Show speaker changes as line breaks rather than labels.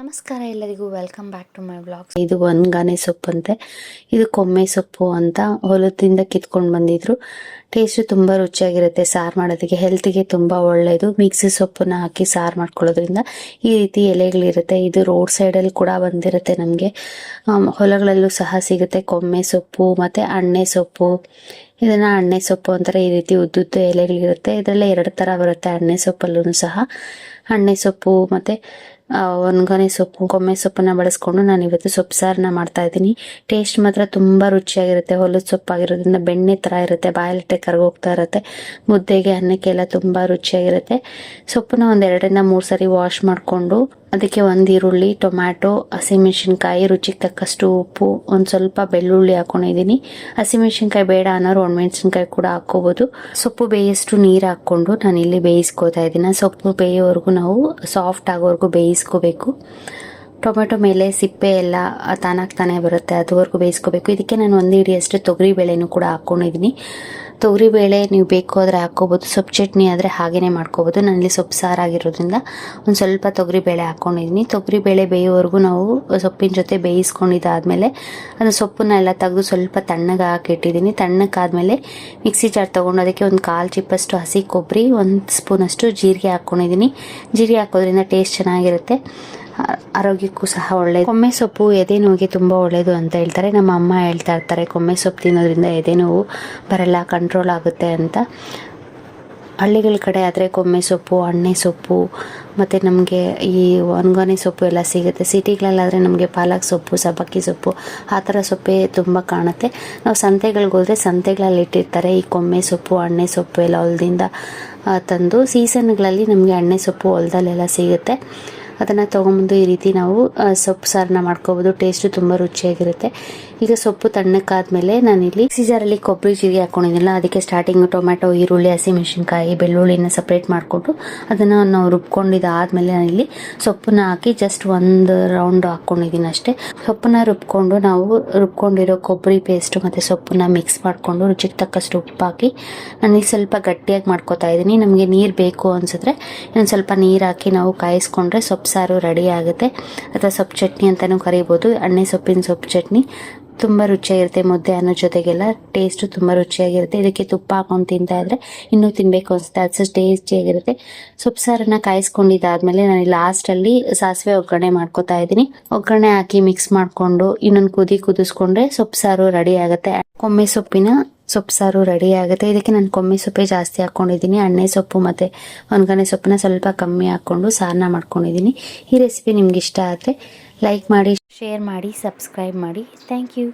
ನಮಸ್ಕಾರ ಎಲ್ಲರಿಗೂ, welcome back to my vlogs. ಇದು ಒಣಗಾನೆ ಸೊಪ್ಪು ಅಂತೆ. ಇದು ಕೊಮ್ಮೆ ಸೊಪ್ಪು ಅಂತ ಹೊಲದಿಂದ ಕಿತ್ಕೊಂಡು ಬಂದಿದ್ರು. ಟೇಸ್ಟ್ ತುಂಬಾ ರುಚಿಯಾಗಿರುತ್ತೆ. ಸಾರು ಮಾಡೋದಕ್ಕೆ ಹೆಲ್ತ್ಗೆ ತುಂಬಾ ಒಳ್ಳೆಯದು. ಮಿಕ್ಸಿ ಸೊಪ್ಪನ್ನ ಹಾಕಿ ಸಾರು ಮಾಡ್ಕೊಳ್ಳೋದ್ರಿಂದ ಈ ರೀತಿ ಎಲೆಗಳಿರುತ್ತೆ. ಇದು ರೋಡ್ ಸೈಡಲ್ಲಿ ಕೂಡ ಬಂದಿರುತ್ತೆ. ನಮಗೆ ಹೊಲಗಳಲ್ಲೂ ಸಹ ಸಿಗುತ್ತೆ ಕೊಮ್ಮೆ ಸೊಪ್ಪು ಮತ್ತೆ ಅಣ್ಣೆ ಸೊಪ್ಪು. ಇದನ್ನ ಅಣ್ಣೆ ಸೊಪ್ಪು ಅಂತಾರೆ. ಈ ರೀತಿ ಉದ್ದುದ್ದ ಎಲೆಗಳಿರುತ್ತೆ. ಇದರಲ್ಲೇ 2 ತರ ಬರುತ್ತೆ. ಅಣ್ಣೆ ಸೊಪ್ಪಲ್ಲೂ ಸಹ ಅಣ್ಣೆ ಸೊಪ್ಪು ಮತ್ತೆ ಒಣಗನೆ ಸೊಪ್ಪು, ಕೊಮ್ಮೆ ಸೊಪ್ಪನ್ನ ಬಳಸ್ಕೊಂಡು ನಾನು ಇವತ್ತು ಸೊಪ್ಪು ಸಾರನ್ನ ಮಾಡ್ತಾ ಇದ್ದೀನಿ. ಟೇಸ್ಟ್ ಮಾತ್ರ ತುಂಬಾ ರುಚಿಯಾಗಿರುತ್ತೆ. ಹೊಲದ ಸೊಪ್ಪಾಗಿರೋದ್ರಿಂದ ಬೆಣ್ಣೆ ತರ ಇರುತ್ತೆ. ಬಾಯಲ್ಲಿಟ್ಟೆ ಕರಗೋಗ್ತಾ ಇರುತ್ತೆ. ಮುದ್ದೆಗೆ, ಅನ್ನಕ್ಕೆಲ್ಲ ತುಂಬಾ ರುಚಿಯಾಗಿರುತ್ತೆ. ಸೊಪ್ಪನ್ನ 1 2 3 ಸರಿ ವಾಶ್ ಮಾಡಿಕೊಂಡು ಅದಕ್ಕೆ 1 ಈರುಳ್ಳಿ, ಟೊಮ್ಯಾಟೊ, ಹಸಿಮೆಣಸಿನ್ಕಾಯಿ, ರುಚಿಗೆ ತಕ್ಕಷ್ಟು ಉಪ್ಪು, ಒಂದು ಸ್ವಲ್ಪ ಬೆಳ್ಳುಳ್ಳಿ ಹಾಕೊಂಡಿದ್ದೀನಿ. ಹಸಿಮೆಣಸಿನ್ಕಾಯಿ ಬೇಡ ಅನ್ನೋರು ಒಣಮೆಣಸಿನ್ಕಾಯಿ ಕೂಡ ಹಾಕೋಬಹುದು. ಸೊಪ್ಪು ಬೇಯಷ್ಟು ನೀರು ಹಾಕೊಂಡು ನಾನು ಇಲ್ಲಿ ಬೇಯಿಸ್ಕೋತಾ ಇದ್ದೀನಿ. ಸೊಪ್ಪು ಬೇಯೋವರೆಗೂ ನಾವು ಸಾಫ್ಟ್ ಆಗೋವರೆಗೂ ಬೇಯಿಸ್ಕೋಬೇಕು. ಟೊಮೆಟೊ ಮೇಲೆ ಸಿಪ್ಪೆ ಎಲ್ಲ ತಾನಾಗ್ತಾನೆ ಬರುತ್ತೆ, ಅದುವರೆಗೂ ಬೇಯಿಸ್ಕೋಬೇಕು. ಇದಕ್ಕೆ ನಾನು 1 ಹಿಡಿಯಷ್ಟು ತೊಗರಿ ಬೇಳೆನೂ ಕೂಡ ಹಾಕೊಂಡಿದ್ದೀನಿ. ತೊಗರಿ ಬೇಳೆ ನೀವು ಬೇಕು ಆದರೆ ಹಾಕೋಬೋದು. ಸೊಪ್ಪು ಚಟ್ನಿ ಆದರೆ ಹಾಗೇನೆ ಮಾಡ್ಕೋಬೋದು. ನಾನಿಲ್ಲಿ ಸೊಪ್ಪು ಸಾರಾಗಿರೋದ್ರಿಂದ ಒಂದು ಸ್ವಲ್ಪ ತೊಗರಿ ಬೇಳೆ ಹಾಕೊಂಡಿದ್ದೀನಿ. ತೊಗರಿ ಬೇಳೆ ಬೇಯೋವರೆಗೂ ನಾವು ಸೊಪ್ಪಿನ ಜೊತೆ ಬೇಯಿಸ್ಕೊಂಡಿದ್ದಾದ್ಮೇಲೆ ಅದು ಸೊಪ್ಪನ್ನ ಎಲ್ಲ ತೆಗೆದು ಸ್ವಲ್ಪ ತಣ್ಣಗೆ ಹಾಕಿಟ್ಟಿದ್ದೀನಿ. ತಣ್ಣಕ್ಕಾದ್ಮೇಲೆ ಮಿಕ್ಸಿ ಜಾರ್ ತೊಗೊಂಡು ಅದಕ್ಕೆ 1/4 ಚಿಪ್ಪಷ್ಟು ಹಸಿ ಕೊಬ್ಬರಿ, 1 ಸ್ಪೂನಷ್ಟು ಜೀರಿಗೆ ಹಾಕ್ಕೊಂಡಿದ್ದೀನಿ. ಜೀರಿಗೆ ಹಾಕೋದ್ರಿಂದ ಟೇಸ್ಟ್ ಚೆನ್ನಾಗಿರುತ್ತೆ, ಆರೋಗ್ಯಕ್ಕೂ ಸಹ ಒಳ್ಳೆಯದು. ಕೊಮ್ಮೆ ಸೊಪ್ಪು ಎದೆ ನೋವಿಗೆ ತುಂಬ ಒಳ್ಳೆಯದು ಅಂತ ಹೇಳ್ತಾರೆ. ನಮ್ಮ ಅಮ್ಮ ಹೇಳ್ತಾ ಇರ್ತಾರೆ, ಕೊಮ್ಮೆ ಸೊಪ್ಪು ತಿನ್ನೋದ್ರಿಂದ ಎದೆ ನೋವು ಬರಲ್ಲ, ಕಂಟ್ರೋಲ್ ಆಗುತ್ತೆ ಅಂತ. ಹಳ್ಳಿಗಳ ಕಡೆ ಆದರೆ ಕೊಮ್ಮೆ ಸೊಪ್ಪು, ಅಣ್ಣೆ ಸೊಪ್ಪು ಮತ್ತು ನಮಗೆ ಈ ಒಣಗನೆ ಸೊಪ್ಪು ಎಲ್ಲ ಸಿಗುತ್ತೆ. ಸಿಟಿಗಳಲ್ಲಾದರೆ ನಮಗೆ ಪಾಲಕ್ ಸೊಪ್ಪು, ಸಬ್ಬಕ್ಕಿ ಸೊಪ್ಪು ಆ ಥರ ಸೊಪ್ಪೆ ತುಂಬ ಕಾಣುತ್ತೆ. ನಾವು ಸಂತೆಗಳಿಗೆ ಹೋದರೆ ಸಂತೆಗಳಲ್ಲಿ ಇಟ್ಟಿರ್ತಾರೆ ಈ ಕೊಮ್ಮೆ ಸೊಪ್ಪು, ಅಣ್ಣೆ ಸೊಪ್ಪು ಎಲ್ಲ ಹೊಲದಿಂದ ತಂದು. ಸೀಸನ್ಗಳಲ್ಲಿ ನಮಗೆ ಅಣ್ಣೆ ಸೊಪ್ಪು ಹೊಲದಲ್ಲೆಲ್ಲ ಸಿಗುತ್ತೆ. ಅದನ್ನು ತೊಗೊಂಬಂದು ಈ ರೀತಿ ನಾವು ಸೊಪ್ಪು ಸಾರನ್ನ ಮಾಡ್ಕೋಬೋದು. ಟೇಸ್ಟು ತುಂಬ ರುಚಿಯಾಗಿರುತ್ತೆ. ಈಗ ಸೊಪ್ಪು ತಣ್ಣಕ್ಕಾದ್ಮೇಲೆ ನಾನಿಲ್ಲಿ ಮಿಕ್ಸಿ ಜಾರಲ್ಲಿ ಕೊಬ್ಬರಿ, ಜೀರಿಗೆ ಹಾಕೊಂಡಿದ್ದಿಲ್ಲ. ಅದಕ್ಕೆ ಸ್ಟಾರ್ಟಿಂಗ್ ಟೊಮ್ಯಾಟೊ, ಈರುಳ್ಳಿ, ಹಸಿಮೆಣಸಿನ್ಕಾಯಿ, ಬೆಳ್ಳುಳ್ಳಿನ ಸಪ್ರೇಟ್ ಮಾಡಿಕೊಂಡು ಅದನ್ನು ನಾವು ರುಬ್ಕೊಂಡಿದ್ದಾದ್ಮೇಲೆ ನಾನಿಲ್ಲಿ ಸೊಪ್ಪನ್ನ ಹಾಕಿ ಜಸ್ಟ್ 1 ರೌಂಡ್ ಹಾಕ್ಕೊಂಡಿದ್ದೀನಿ ಅಷ್ಟೇ. ಸೊಪ್ಪನ್ನ ರುಬ್ಕೊಂಡು ನಾವು ರುಬ್ಕೊಂಡಿರೋ ಕೊಬ್ಬರಿ ಪೇಸ್ಟು ಮತ್ತು ಸೊಪ್ಪನ್ನ ಮಿಕ್ಸ್ ಮಾಡಿಕೊಂಡು ರುಚಿಗೆ ತಕ್ಕಷ್ಟು ಉಪ್ಪು ಹಾಕಿ ನಾನೀಗ ಸ್ವಲ್ಪ ಗಟ್ಟಿಯಾಗಿ ಮಾಡ್ಕೊತಾ ಇದ್ದೀನಿ. ನಮಗೆ ನೀರು ಬೇಕು ಅನಿಸಿದ್ರೆ ಇನ್ನೊಂದು ಸ್ವಲ್ಪ ನೀರು ಹಾಕಿ ನಾವು ಕಾಯಿಸ್ಕೊಂಡ್ರೆ ಸೊಪ್ಪು ಸಾರು ರೆಡಿ ಆಗುತ್ತೆ. ಅಥವಾ ಸೊಪ್ಪು ಚಟ್ನಿ ಅಂತಲೂ ಕರಿಬೋದು. ಅಣ್ಣೆ ಸೊಪ್ಪಿನ ಸೊಪ್ಪು ಚಟ್ನಿ ತುಂಬ ರುಚಿಯಾಗಿರುತ್ತೆ. ಮುದ್ದೆ ಅನ್ನೋ ಜೊತೆಗೆಲ್ಲ ಟೇಸ್ಟು ತುಂಬ ರುಚಿಯಾಗಿರುತ್ತೆ. ಇದಕ್ಕೆ ತುಪ್ಪ ಹಾಕೊಂಡು ತಿಂತಾ ಇದ್ರೆ ಇನ್ನೂ ತಿನ್ನಬೇಕು ಅನಿಸುತ್ತೆ, ಅಷ್ಟು ಟೇಸ್ಟಿಯಾಗಿರುತ್ತೆ. ಸೊಪ್ಪು ಸಾರನ್ನ ಕಾಯಿಸ್ಕೊಂಡಿದ್ದಾದ್ಮೇಲೆ ನಾನು ಲಾಸ್ಟಲ್ಲಿ ಸಾಸಿವೆ ಒಗ್ಗರಣೆ ಮಾಡ್ಕೊತಾ ಇದ್ದೀನಿ. ಒಗ್ಗರಣೆ ಹಾಕಿ ಮಿಕ್ಸ್ ಮಾಡಿಕೊಂಡು ಇನ್ನೊಂದು ಕುದಿಸ್ಕೊಂಡ್ರೆ ಸೊಪ್ಪು ಸಾರು ರೆಡಿ ಆಗುತ್ತೆ. ಕೊಮ್ಮೆ ಸೊಪ್ಪಿನ ಸೊಪ್ಪು ಸಾರು ರೆಡಿ ಆಗುತ್ತೆ. ಇದಕ್ಕೆ ನಾನು ಕೊಮ್ಮೆ ಸೊಪ್ಪೆ ಜಾಸ್ತಿ ಹಾಕ್ಕೊಂಡಿದ್ದೀನಿ. ಅಣ್ಣೆ ಸೊಪ್ಪು ಮತ್ತು ಒಣಗನೆ ಸೊಪ್ಪನ್ನ ಸ್ವಲ್ಪ ಕಮ್ಮಿ ಹಾಕ್ಕೊಂಡು ಸಾರನ್ನ ಮಾಡ್ಕೊಂಡಿದ್ದೀನಿ. ಈ ರೆಸಿಪಿ ನಿಮ್ಗೆ ಇಷ್ಟ ಆದರೆ ಲೈಕ್ ಮಾಡಿ, ಶೇರ್ ಮಾಡಿ, ಸಬ್ಸ್ಕ್ರೈಬ್ ಮಾಡಿ. Thank you.